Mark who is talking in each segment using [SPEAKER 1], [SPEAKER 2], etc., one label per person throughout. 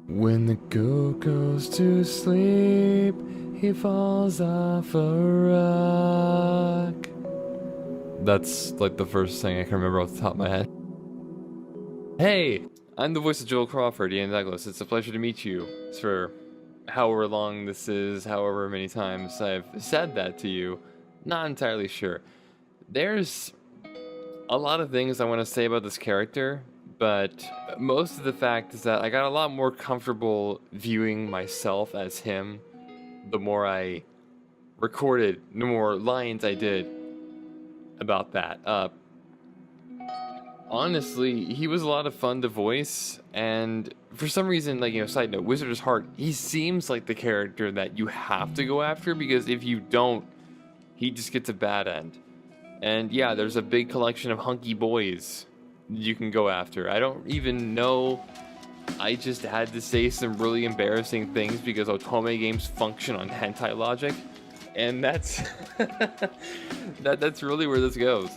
[SPEAKER 1] When the goat goes to sleep, he falls off a rock. That's like the first thing I can remember off the top of my head. Hey, I'm the voice of Joel Crawford, Ian Douglas. It's a pleasure to meet you. For however long this is, however many times I've said that to you, not entirely sure. There's a lot of things I want to say about this character, but most of the fact is that I got a lot more comfortable viewing myself as him the more I recorded, the more lines I did about that. Honestly, he was a lot of fun to voice, and for some reason, like, side note, Wizardess Heart, he seems like the character that you have to go after, because if you don't, he just gets a bad end. And yeah, there's a big collection of hunky boys you can go after. I don't even know. I just had to say some really embarrassing things because Otome games function on hentai logic, and that's that's really where this goes.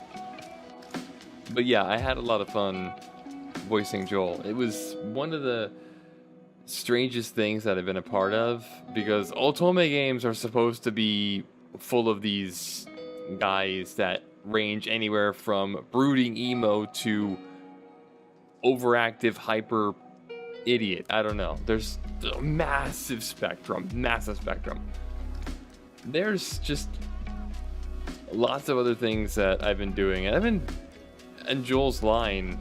[SPEAKER 1] But yeah, I had a lot of fun voicing Joel. It was one of the strangest things that I've been a part of, because Otome games are supposed to be full of these guys that range anywhere from brooding emo to overactive hyper idiot. I don't know. There's a massive spectrum. There's just lots of other things that I've been doing. And I've been... And Joel's line...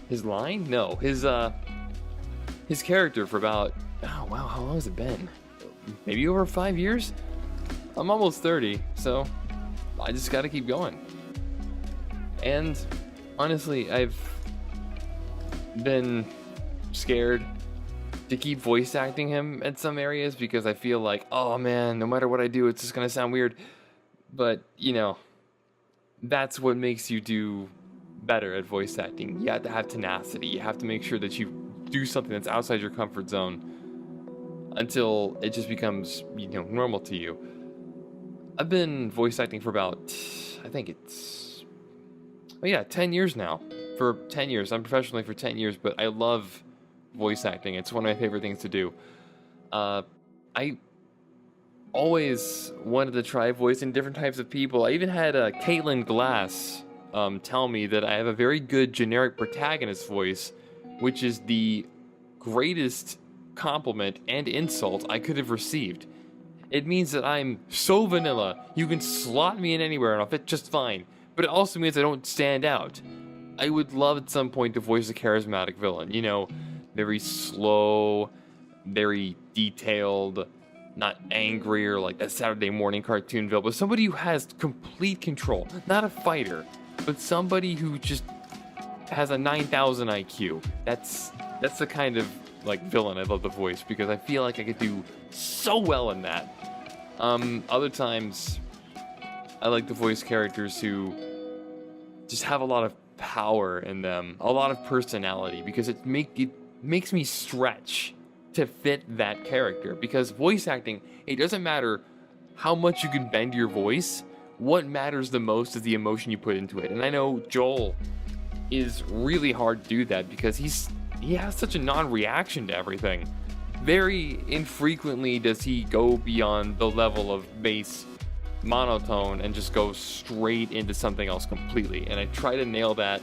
[SPEAKER 1] His line? No. His character for about... Oh, wow. How long has it been? Maybe over 5 years? I'm almost 30, so... I just gotta keep going. And... Honestly, I've... been... scared to keep voice acting him at some areas because I feel like, oh man, no matter what I do, it's just gonna sound weird. But, that's what makes you do better at voice acting. You have to have tenacity. You have to make sure that you do something that's outside your comfort zone until it just becomes, normal to you. I've been voice acting for about, I think it's, 10 years now. For 10 years. I'm professionally for 10 years, but I love voice acting. It's one of my favorite things to do. I always wanted to try voicing different types of people. I even had Caitlin Glass tell me that I have a very good generic protagonist voice, which is the greatest compliment and insult I could have received. It means that I'm so vanilla, you can slot me in anywhere and I'll fit just fine. But it also means I don't stand out. I would love at some point to voice a charismatic villain, very slow, very detailed, not angry or like that Saturday morning cartoon villain, but somebody who has complete control. Not a fighter, but somebody who just has a 9,000 IQ. That's the kind of villain I love to voice because I feel like I could do so well in that. Other times, I like to voice characters who just have a lot of power in them, a lot of personality, because it makes me stretch to fit that character. Because voice acting, it doesn't matter how much you can bend your voice. What matters the most is the emotion you put into it. And I know Joel is really hard to do that because he has such a non-reaction to everything. Very infrequently does he go beyond the level of bass monotone and just go straight into something else completely. And I try to nail that,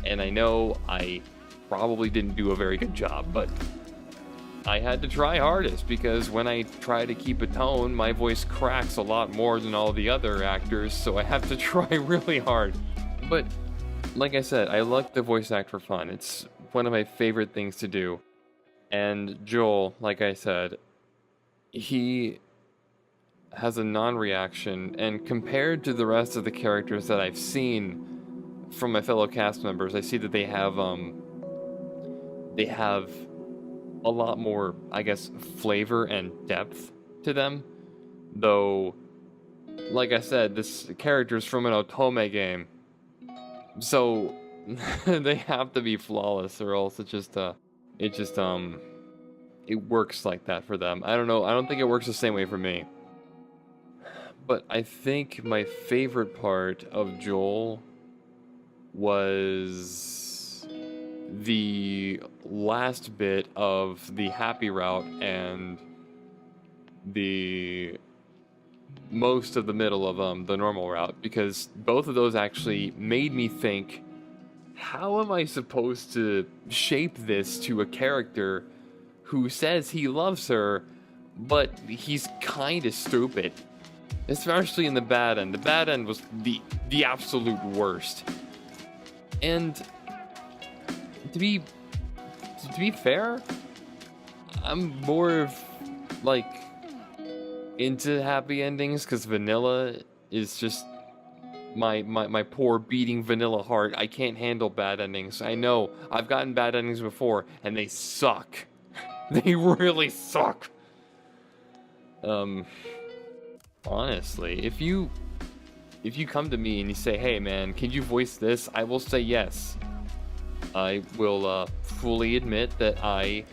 [SPEAKER 1] and I know I probably didn't do a very good job, but I had to try hardest because when I try to keep a tone, my voice cracks a lot more than all the other actors, so I have to try really hard. But like I said, I like to voice act for fun. It's one of my favorite things to do. And Joel, like I said, he has a non-reaction, and compared to the rest of the characters that I've seen from my fellow cast members, I see that they have a lot more, I guess, flavor and depth to them. Though, like I said, this character's from an Otome game, so they have to be flawless, or else it works like that for them. I don't know. I don't think it works the same way for me. But I think my favorite part of Joel was the last bit of the happy route and the most of the middle of the normal route, because both of those actually made me think, how am I supposed to shape this to a character who says he loves her, but he's kind of stupid? Especially in the bad end. The bad end was the absolute worst. And to be fair, I'm more of like into happy endings because vanilla is just my poor beating vanilla heart. I can't handle bad endings. I know I've gotten bad endings before and they suck. They really suck. Honestly, if you come to me and you say, hey man, can you voice this? I will say yes. I will fully admit that I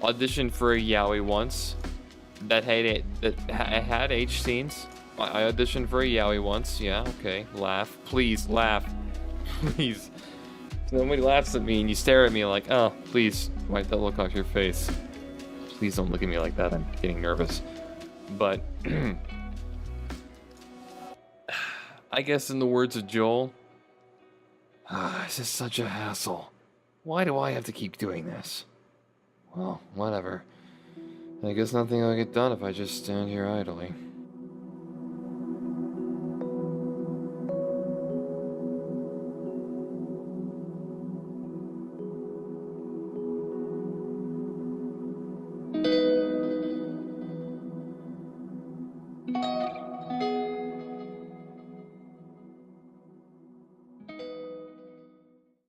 [SPEAKER 1] auditioned for a yaoi once that had H scenes. I auditioned for a yaoi once. Yeah, okay. Laugh. Please, laugh. Please. Somebody laughs at me and you stare at me like, oh, please, wipe that look off your face. Please don't look at me like that. I'm getting nervous. But I guess in the words of Joel, this is such a hassle. Why do I have to keep doing this? Well, whatever. I guess nothing will get done if I just stand here idly.